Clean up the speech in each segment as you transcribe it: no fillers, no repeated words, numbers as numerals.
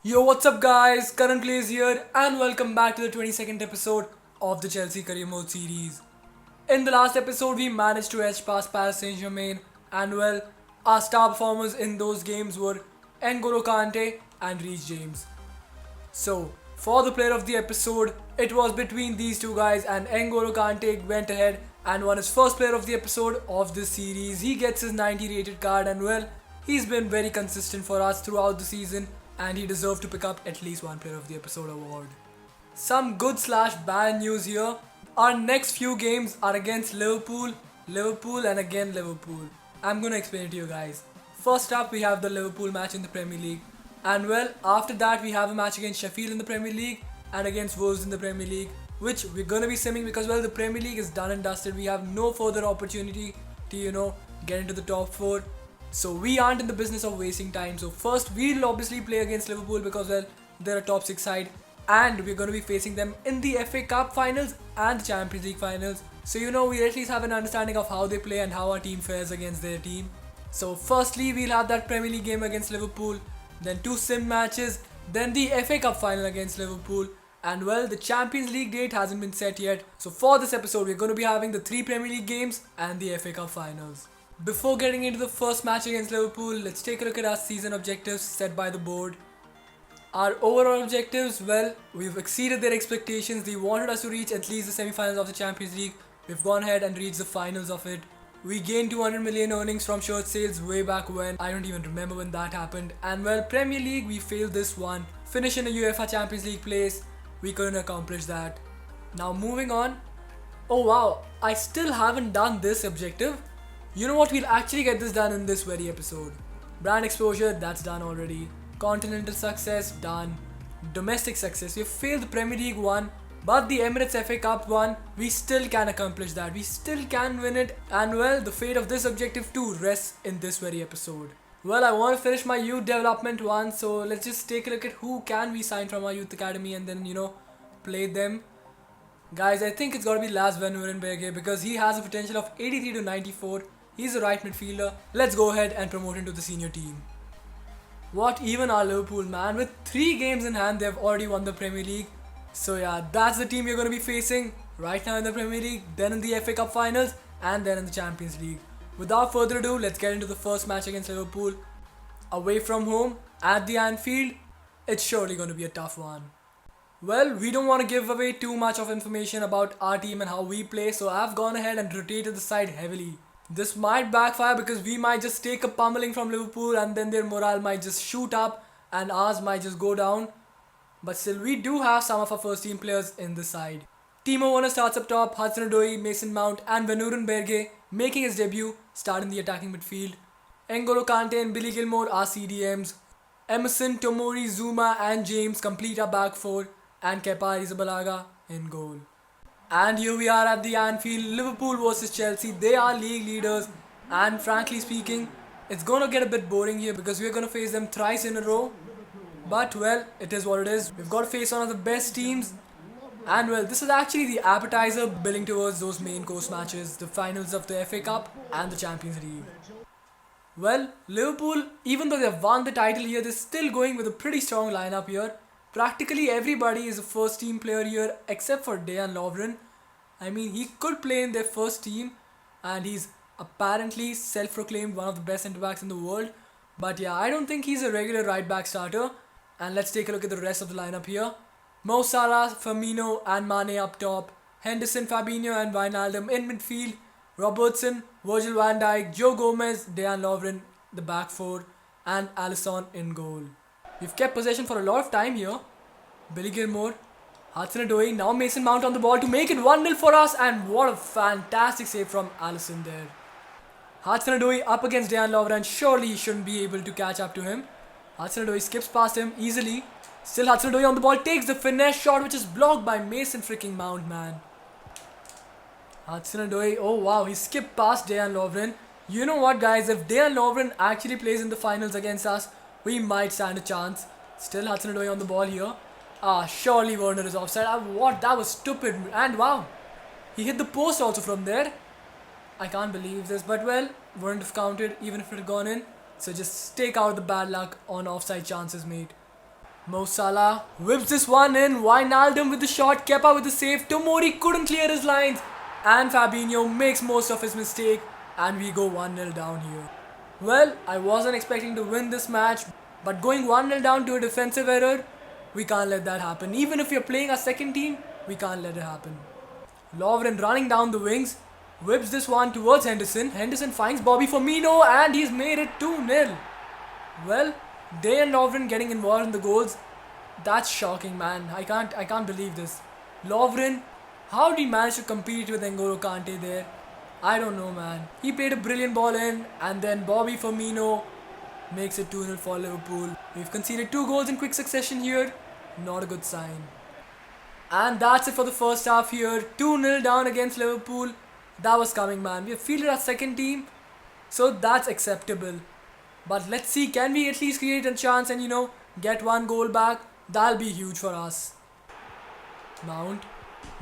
Yo, what's up, guys? KaranPlays here, and welcome back to the 22nd episode of the Chelsea Career Mode series. In the last episode, we managed to edge past Paris Saint-Germain, and well, our star performers in those games were N'Golo Kante and Reece James. So, for the player of the episode, it was between these two guys, and N'Golo Kante went ahead and won his first player of the episode of this series. He gets his 90 rated card, and well, he's been very consistent for us throughout the season, and he deserved to pick up at least one player of the episode award. Some good slash bad news here. Our next few games are against Liverpool and again Liverpool. I'm gonna explain it to you guys. First up, we have the Liverpool match in the Premier League. And well, after that we have a match against Sheffield in the Premier League and against Wolves in the Premier League, which we're gonna be simming because well, the Premier League is done and dusted. We have no further opportunity to get into the top 4. So we aren't in the business of wasting time. So first we'll obviously play against Liverpool because well, they're a top 6 side and we're going to be facing them in the FA Cup finals and the Champions League finals. So we at least have an understanding of how they play and how our team fares against their team. So firstly we'll have that Premier League game against Liverpool, then 2 sim matches, then the FA Cup final against Liverpool, and well, the Champions League date hasn't been set yet. So for this episode we're going to be having the 3 Premier League games and the FA Cup finals. Before getting into the first match against Liverpool, let's take a look at our season objectives set by the board. Our overall objectives, well, we've exceeded their expectations. They wanted us to reach at least the semi-finals of the Champions League. We've gone ahead and reached the finals of it. We gained 200 million earnings from shirt sales way back when. I don't even remember when that happened. And well, Premier League, we failed this one. Finish in a UEFA Champions League place, we couldn't accomplish that. Now moving on. Oh wow, I still haven't done this objective. You know what, we'll actually get this done in this very episode. Brand exposure, that's done already. Continental success, done. Domestic success, we've failed the Premier League one, but the Emirates FA Cup one, we still can accomplish that. We still can win it, and well, the fate of this objective too rests in this very episode. Well, I want to finish my youth development one, so let's just take a look at who can we sign from our youth academy and then, play them. Guys, I think it's gotta be Lars Van Nurenberg because he has a potential of 83 to 94. He's a right midfielder. Let's go ahead and promote him to the senior team. What even our Liverpool, man. With 3 games in hand, they've already won the Premier League. So yeah, that's the team you're going to be facing right now in the Premier League, then in the FA Cup finals, and then in the Champions League. Without further ado, let's get into the first match against Liverpool. Away from home, at the Anfield, it's surely going to be a tough one. Well, we don't want to give away too much of information about our team and how we play, so I've gone ahead and rotated the side heavily. This might backfire because we might just take a pummeling from Liverpool and then their morale might just shoot up and ours might just go down. But still, we do have some of our first team players in the side. Timo Werner starts up top, Hudson-Odoi, Mason Mount and Van Nurenberg making his debut, start in the attacking midfield. N'Golo Kante and Billy Gilmore are CDMs. Emerson, Tomori, Zuma and James complete our back 4 and Kepa Arrizabalaga in goal. And here we are at the Anfield, Liverpool versus Chelsea. They are league leaders and frankly speaking, it's gonna get a bit boring here because we're gonna face them thrice in a row. But well, it is what it is. We've got to face one of the best teams. And well, this is actually the appetizer building towards those main course matches, the finals of the FA Cup and the Champions League. Well, Liverpool, even though they've won the title here, they're still going with a pretty strong lineup here. Practically everybody is a first team player here except for Dejan Lovren. I mean, he could play in their first team and he's apparently self-proclaimed one of the best centre backs in the world. But yeah, I don't think he's a regular right back starter. And let's take a look at the rest of the lineup here. Mo Salah, Firmino and Mane up top. Henderson, Fabinho and Wijnaldum in midfield. Robertson, Virgil van Dijk, Joe Gomez, Dejan Lovren, the back 4 and Alisson in goal. We've kept possession for a lot of time here. Billy Gilmore, Hudson-Odoi, now Mason Mount on the ball to make it 1-0 for us, and what a fantastic save from Alisson there. Hudson-Odoi up against Dejan Lovren, surely he shouldn't be able to catch up to him. Hudson-Odoi skips past him easily. Still Hudson-Odoi on the ball, takes the finesse shot which is blocked by Mason freaking Mount, man. Hudson-Odoi, oh wow, he skipped past Dejan Lovren. You know what guys, if Dejan Lovren actually plays in the finals against us, we might stand a chance. Still Hudson-Odoi on the ball here. Surely Werner is offside. What? That was stupid. And wow, he hit the post also from there. I can't believe this. But well, wouldn't have counted even if it had gone in. So just take out the bad luck on offside chances, mate. Mo Salah whips this one in. Wijnaldum with the shot. Kepa with the save. Tomori couldn't clear his lines. And Fabinho makes most of his mistake. And we go 1-0 down here. Well, I wasn't expecting to win this match. But going 1-0 down to a defensive error, we can't let that happen. Even if we're playing our second team, we can't let it happen. Lovren running down the wings. Whips this one towards Henderson. Henderson finds Bobby Firmino and he's made it 2-0. Well, they and Lovren getting involved in the goals. That's shocking, man. I can't believe this. Lovren, how did he manage to compete with N'Golo Kante there? I don't know, man. He played a brilliant ball in, and then Bobby Firmino makes it 2-0 for Liverpool. We've conceded 2 goals in quick succession here. Not a good sign. And that's it for the first half here. 2-0 down against Liverpool. That was coming, man. We have fielded our second team, so that's acceptable. But let's see, can we at least create a chance and get 1 goal back? That'll be huge for us. Mount.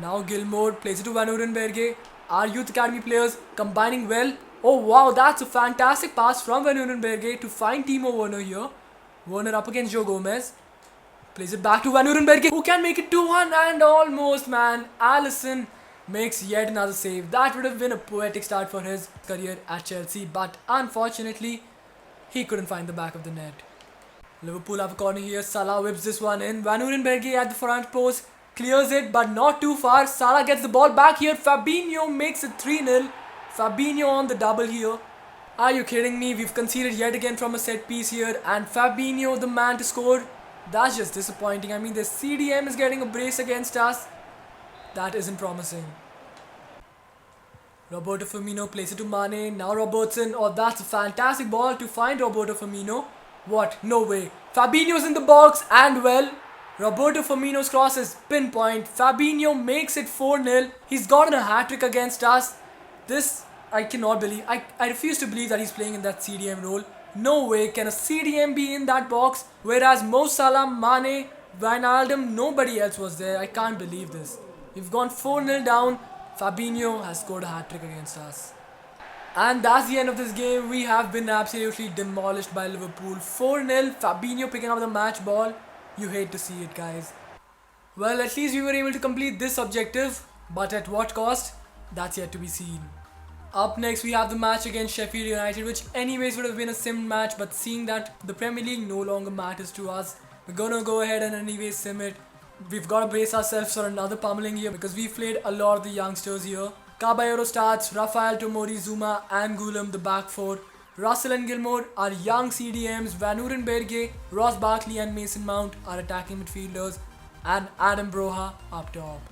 Now Gilmore plays it to Van Urenberge. Our youth academy players combining well. Oh wow, that's a fantastic pass from Van Urenberge to find Timo Werner here. Werner up against Joe Gomez. Plays it back to Van Urenberge, who can make it 2-1 and almost, man. Alisson makes yet another save. That would have been a poetic start for his career at Chelsea, but unfortunately, he couldn't find the back of the net. Liverpool have a corner here. Salah whips this one in. Van Urenberge at the front post. Clears it, but not too far. Salah gets the ball back here. Fabinho makes it 3-0. Fabinho on the double here. Are you kidding me? We've conceded yet again from a set piece here. And Fabinho, the man to score. That's just disappointing. I mean, the CDM is getting a brace against us. That isn't promising. Roberto Firmino plays it to Mane. Now Robertson. Oh, that's a fantastic ball to find Roberto Firmino. What? No way. Fabinho's in the box and well, Roberto Firmino's cross is pinpoint. Fabinho makes it 4-0. He's gotten a hat-trick against us. This, I cannot believe. I refuse to believe that he's playing in that CDM role. No way can a CDM be in that box. Whereas Mo Salah, Mane, Wijnaldum, nobody else was there. I can't believe this. We've gone 4-0 down. Fabinho has scored a hat-trick against us. And that's the end of this game. We have been absolutely demolished by Liverpool. 4-0. Fabinho picking up the match ball. You hate to see it, guys. Well, at least we were able to complete this objective. But at what cost? That's yet to be seen. Up next, we have the match against Sheffield United, which anyways would have been a sim match. But seeing that the Premier League no longer matters to us, we're gonna go ahead and anyways sim it. We've got to brace ourselves for another pummeling here because we've played a lot of the youngsters here. Caballero starts, Rafael, Tomori, Zuma and Gulam the back four. Russell and Gilmore are young CDMs, Van Urenberge, Ross Barkley and Mason Mount are attacking midfielders and Adam Broha up top.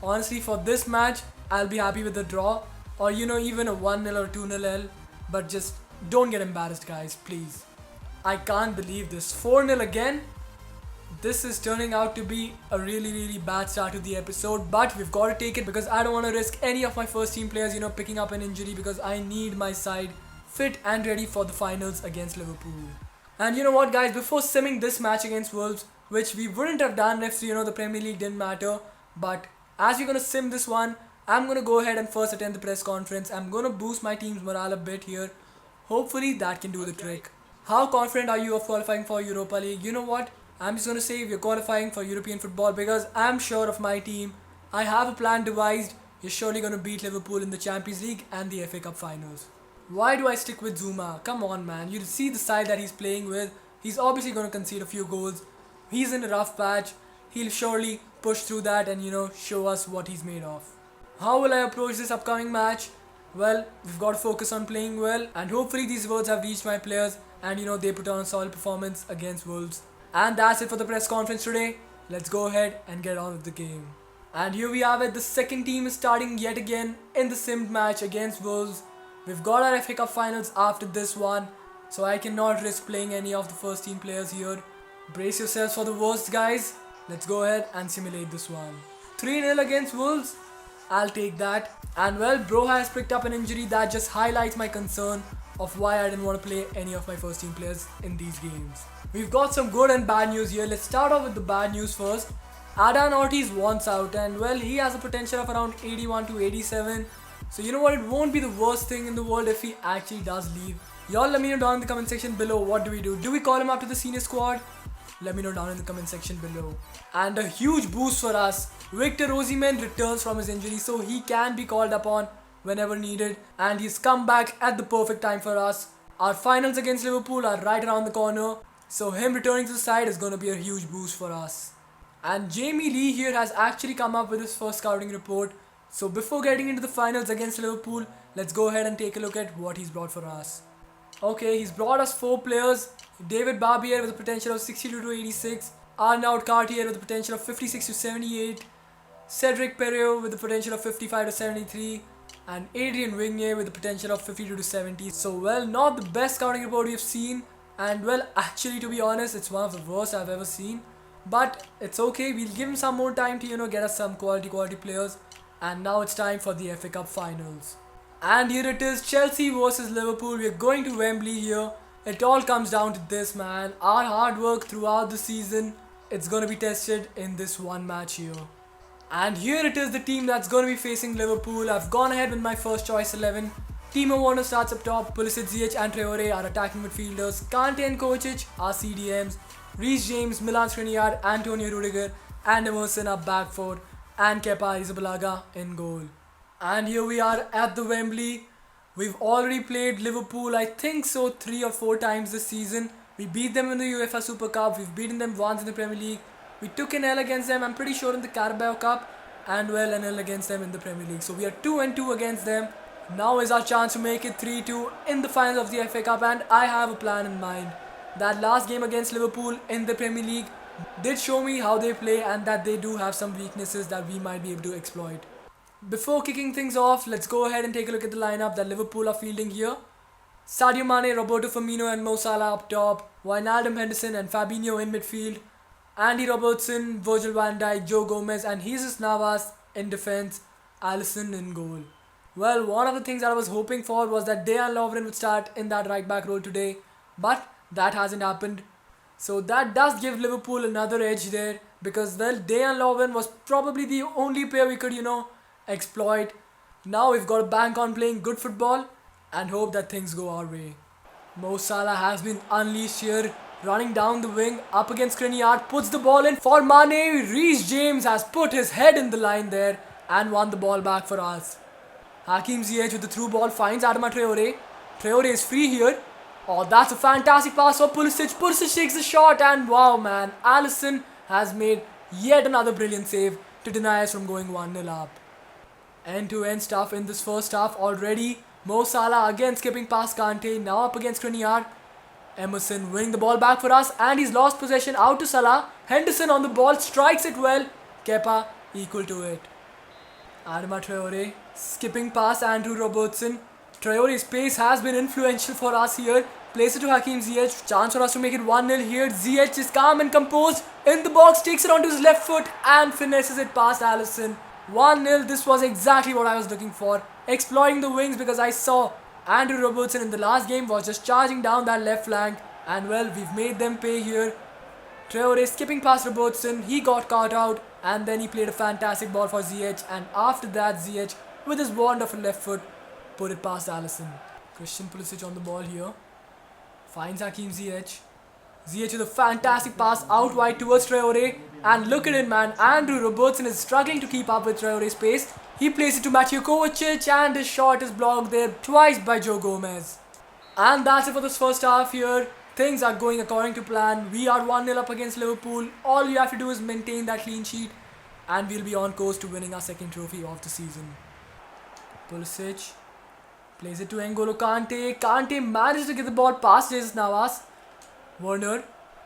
Honestly, for this match, I'll be happy with the draw or even a 1-0 or 2-0 L, but just don't get embarrassed, guys, please. I can't believe this. 4-0 again. This is turning out to be a really bad start to the episode, but we've got to take it because I don't want to risk any of my first team players, picking up an injury because I need my side fit and ready for the finals against Liverpool. And you know what, guys, before simming this match against Wolves, which we wouldn't have done if the Premier League didn't matter, but as we're going to sim this one, I'm going to go ahead and first attend the press conference. I'm going to boost my team's morale a bit here. Hopefully that can do the trick. How confident are you of qualifying for Europa League? You know what? I'm just going to say we're qualifying for European football because I'm sure of my team. I have a plan devised. You're surely going to beat Liverpool in the Champions League and the FA Cup finals. Why do I stick with Zuma? Come on, man. You see the side that he's playing with. He's obviously going to concede a few goals. He's in a rough patch. He'll surely push through that and, show us what he's made of. How will I approach this upcoming match? Well, we've got to focus on playing well. And hopefully these words have reached my players. And, they put on a solid performance against Wolves. And that's it for the press conference today. Let's go ahead and get on with the game. And here we have it. The second team is starting yet again in the simmed match against Wolves. We've got our FA Cup finals after this one, so I cannot risk playing any of the first team players here. Brace yourselves for the worst, guys. Let's go ahead and simulate this one. 3-0 against Wolves. I'll take that. And well, Broha has picked up an injury that just highlights my concern of why I didn't want to play any of my first team players in these games. We've got some good and bad news here. Let's start off with the bad news first. Adan Ortiz wants out and well, he has a potential of around 81 to 87. So you know what, it won't be the worst thing in the world if he actually does leave. Y'all let me know down in the comment section below, what do we do? Do we call him up to the senior squad? Let me know down in the comment section below. And a huge boost for us. Victor Osimhen returns from his injury, so he can be called upon whenever needed, and he's come back at the perfect time for us. Our finals against Liverpool are right around the corner, so him returning to the side is going to be a huge boost for us. And Jamie Lee here has actually come up with his first scouting report. So before getting into the finals against Liverpool, let's go ahead and take a look at what he's brought for us. Okay, he's brought us 4 players. David Barbier with a potential of 62 to 86. Arnaud Cartier with a potential of 56 to 78. Cedric Perreault with a potential of 55 to 73. And Adrien Vigne with a potential of 52 to 70. So well, not the best scouting report we've seen. And well, actually to be honest, it's one of the worst I've ever seen. But it's okay, we'll give him some more time to get us some quality players. And now it's time for the FA Cup finals. And here it is, Chelsea versus Liverpool. We're going to Wembley here. It all comes down to this, man. Our hard work throughout the season, it's going to be tested in this one match here. And here it is, the team that's going to be facing Liverpool. I've gone ahead with my first choice 11. Timo Werner starts up top. Pulisic, Ziyech and Traore are attacking midfielders. Kante and Kovacic are CDMs. Reece James, Milan Skriniar, Antonio Rudiger and Emerson are back four. And Kepa Arrizabalaga in goal. And here we are at the Wembley. We've already played Liverpool, I think so, 3 or 4 times this season. We beat them in the UEFA Super Cup. We've beaten them once in the Premier League. We took an L against them, I'm pretty sure, in the Carabao Cup. And well, an L against them in the Premier League. So we are 2-2 against them. Now is our chance to make it 3-2 in the finals of the FA Cup. And I have a plan in mind. That last game against Liverpool in the Premier League did show me how they play and that they do have some weaknesses that we might be able to exploit. Before kicking things off, let's go ahead and take a look at the lineup that Liverpool are fielding here. Sadio Mane, Roberto Firmino and Mo Salah up top. Wijnaldum, Henderson and Fabinho in midfield. Andy Robertson, Virgil van Dijk, Joe Gomez and Jesus Navas in defense. Alisson in goal. Well, one of the things that I was hoping for was that Dejan Lovren would start in that right back role today. But that hasn't happened. So that does give Liverpool another edge there. Because well, Dejan Lovren was probably the only player we could, exploit. Now we've got to bank on playing good football and hope that things go our way. Mo Salah has been unleashed here, running down the wing up against Skriniar, puts the ball in for Mane. Reece James has put his head in the line there and won the ball back for us. Hakim Ziyech with the through ball finds Adama Traore. Traore is free here. Oh, that's a fantastic pass for Pulisic. Pulisic takes the shot and wow, man, Alisson has made yet another brilliant save to deny us from going 1-0 up. End-to-end stuff in this first half already. Mo Salah again skipping past Kante, now up against Skriniar. Emerson winning the ball back for us and he's lost possession out to Salah. Henderson on the ball, strikes it well. Kepa equal to it. Adama Traore skipping past Andrew Robertson. Traore's pace has been influential for us here. Plays it to Hakim Ziyech. Chance for us to make it 1-0 here. Ziyech is calm and composed in the box, takes it onto his left foot and finesses it past Alisson. 1-0, this was exactly what I was looking for. Exploiting the wings because I saw Andrew Robertson in the last game was just charging down that left flank. And well, we've made them pay here. Traore skipping past Robertson, he got caught out. And then he played a fantastic ball for Ziyech. And after that, Ziyech with his wonderful left foot put it past Alisson. Christian Pulisic on the ball here. Finds Hakim Ziyech. Ziyech with a fantastic pass out wide towards Traore. And look at it, man. Andrew Robertson is struggling to keep up with Traore's pace. He plays it to Mateo Kovacic and his shot is blocked there twice by Joe Gomez. And that's it for this first half here. Things are going according to plan. We are 1-0 up against Liverpool. All you have to do is maintain that clean sheet. And we'll be on course to winning our second trophy of the season. Pulisic plays it to N'Golo Kante. Kante manages to get the ball past Jesus Navas. Werner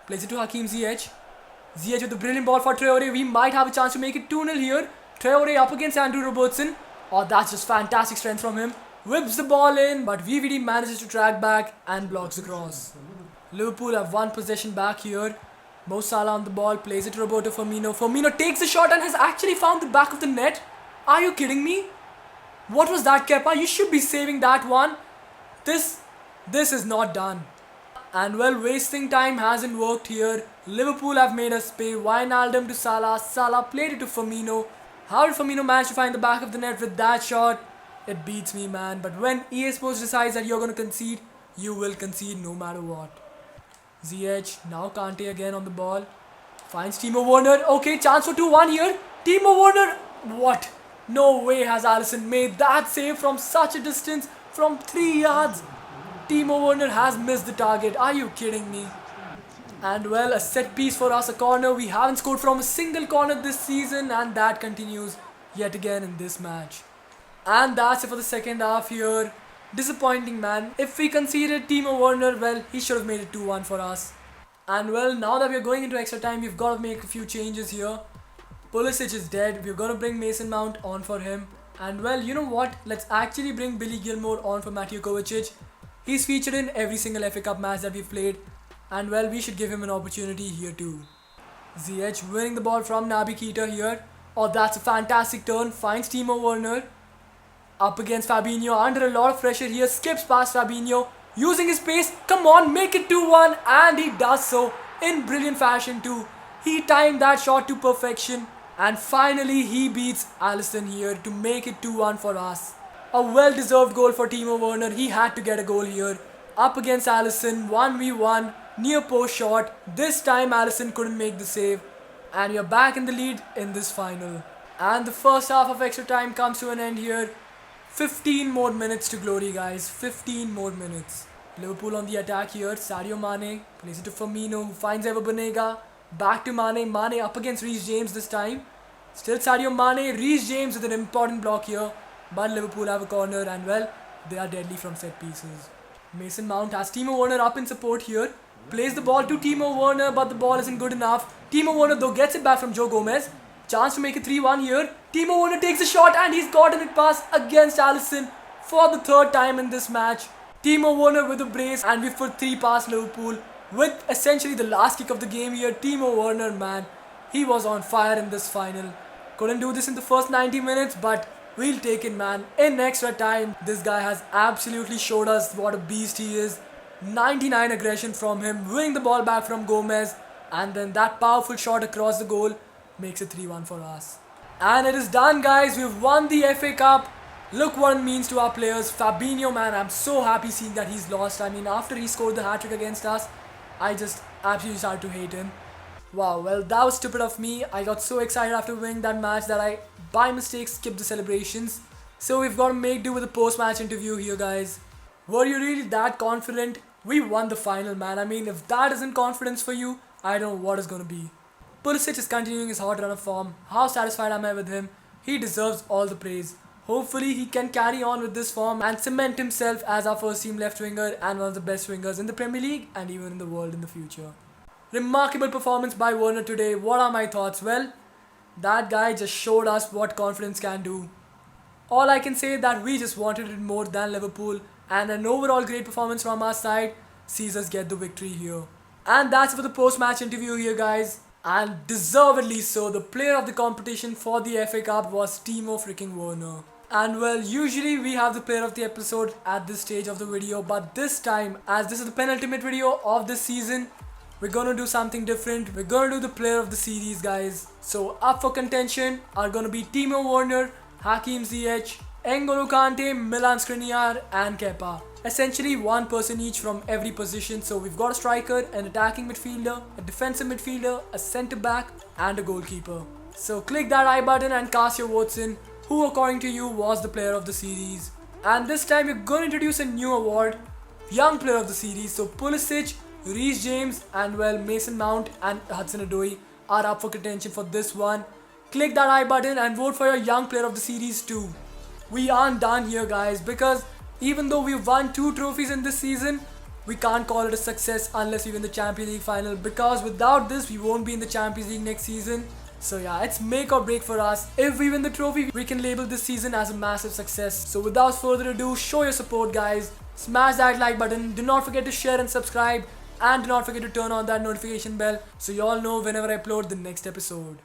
plays it to Hakim Ziyech. Ziyech with a brilliant ball for Traore. We might have a chance to make it 2-0 here. Traore up against Andrew Robertson. Oh, that's just fantastic strength from him. Whips the ball in, but VVD manages to track back and blocks the cross. Liverpool have one possession back here. Mo Salah on the ball, plays it to Roberto Firmino. Firmino takes the shot and has actually found the back of the net. Are you kidding me? What was that, Kepa? You should be saving that one. This is not done. And well, wasting time hasn't worked here. Liverpool have made us pay. Wijnaldum to Salah. Salah played it to Firmino. How did Firmino manage to find the back of the net with that shot? It beats me, man. But when EA Sports decides that you're going to concede, you will concede no matter what. Ziyech, now Kante again on the ball. Finds Timo Werner. Okay, chance for 2-1 here. Timo Werner. What? No way has Alisson made that save from such a distance, from 3 yards. Timo Werner has missed the target. Are you kidding me? And well, a set piece for us, a corner. We haven't scored from a single corner this season, and that continues yet again in this match. And that's it for the second half here. Disappointing, man. If we conceded Timo Werner, well, he should have made it 2-1 for us. And well, now that we're going into extra time, we've got to make a few changes here. Pulisic is dead. We're going to bring Mason Mount on for him. And well, you know what? Let's actually bring Billy Gilmore on for Mateo Kovacic. He's featured in every single FA Cup match that we've played. And well, we should give him an opportunity here too. Ziyech winning the ball from Naby Keita here. Oh, that's a fantastic turn. Finds Timo Werner. Up against Fabinho. Under a lot of pressure here. Skips past Fabinho. Using his pace. Come on, make it 2-1. And he does so in brilliant fashion too. He timed that shot to perfection. And finally, he beats Alisson here to make it 2-1 for us. A well-deserved goal for Timo Werner. He had to get a goal here. Up against Alisson. 1v1. Near post shot. This time Alisson couldn't make the save. And you're back in the lead in this final. And the first half of extra time comes to an end here. 15 more minutes to glory, guys. 15 more minutes. Liverpool on the attack here. Sadio Mane plays it to Firmino, who finds Ever Banega. Back to Mane. Mane up against Reece James this time. Still Sadio Mane. Reece James with an important block here. But Liverpool have a corner, and well, they are deadly from set pieces. Mason Mount has Timo Werner up in support here. Plays the ball to Timo Werner, but the ball isn't good enough. Timo Werner though gets it back from Joe Gomez. Chance to make it 3-1 here. Timo Werner takes a shot and he's gotten it past against Alisson for the third time in this match. Timo Werner with a brace, and we've put 3 past Liverpool with essentially the last kick of the game here. Timo Werner, man, he was on fire in this final. Couldn't do this in the first 90 minutes, but we'll take it, man. In extra time, this guy has absolutely showed us what a beast he is. 99 aggression from him, winning the ball back from Gomez, and then that powerful shot across the goal makes it 3-1 for us. And it is done, guys. We've won the FA Cup. Look what it means to our players. Fabinho, man, I'm so happy seeing that he's lost. I mean, after he scored the hat-trick against us, I just absolutely started to hate him. Wow, well, that was stupid of me. I got so excited after winning that match that I, by mistake, skipped the celebrations. So we've got to make do with a post-match interview here, guys. Were you really that confident? We won the final, man. I mean, if that isn't confidence for you, I don't know what is going to be. Pulisic is continuing his hot run of form. How satisfied am I with him? He deserves all the praise. Hopefully, he can carry on with this form and cement himself as our first team left winger and one of the best wingers in the Premier League and even in the world in the future. Remarkable performance by Werner today. What are my thoughts? Well, that guy just showed us what confidence can do. All I can say is that we just wanted it more than Liverpool, and an overall great performance from our side sees us get the victory here. And that's it for the post-match interview here, guys. And deservedly so, the player of the competition for the FA Cup was Timo freaking Werner. And well, usually we have the player of the episode at this stage of the video, but this time, as this is the penultimate video of this season, we're gonna do something different. We're gonna do the player of the series, guys. So up for contention are gonna be Timo Werner, Hakim Ziyech, N'Golo Kante, Milan Skriniar and Kepa. Essentially one person each from every position. So we've got a striker, an attacking midfielder, a defensive midfielder, a centre back and a goalkeeper. So click that I button and cast your votes in who according to you was the player of the series. And this time we're going to introduce a new award, young player of the series. So Pulisic, Reece James and well Mason Mount and Hudson-Odoi are up for contention for this one. Click that I button and vote for your young player of the series too. We aren't done here, guys, because even though we've won 2 trophies in this season, we can't call it a success unless we win the Champions League final, because without this we won't be in the Champions League next season. So yeah, it's make or break for us. If we win the trophy, we can label this season as a massive success. So without further ado, show your support, guys. Smash that like button, do not forget to share and subscribe, and do not forget to turn on that notification bell so you all know whenever I upload the next episode.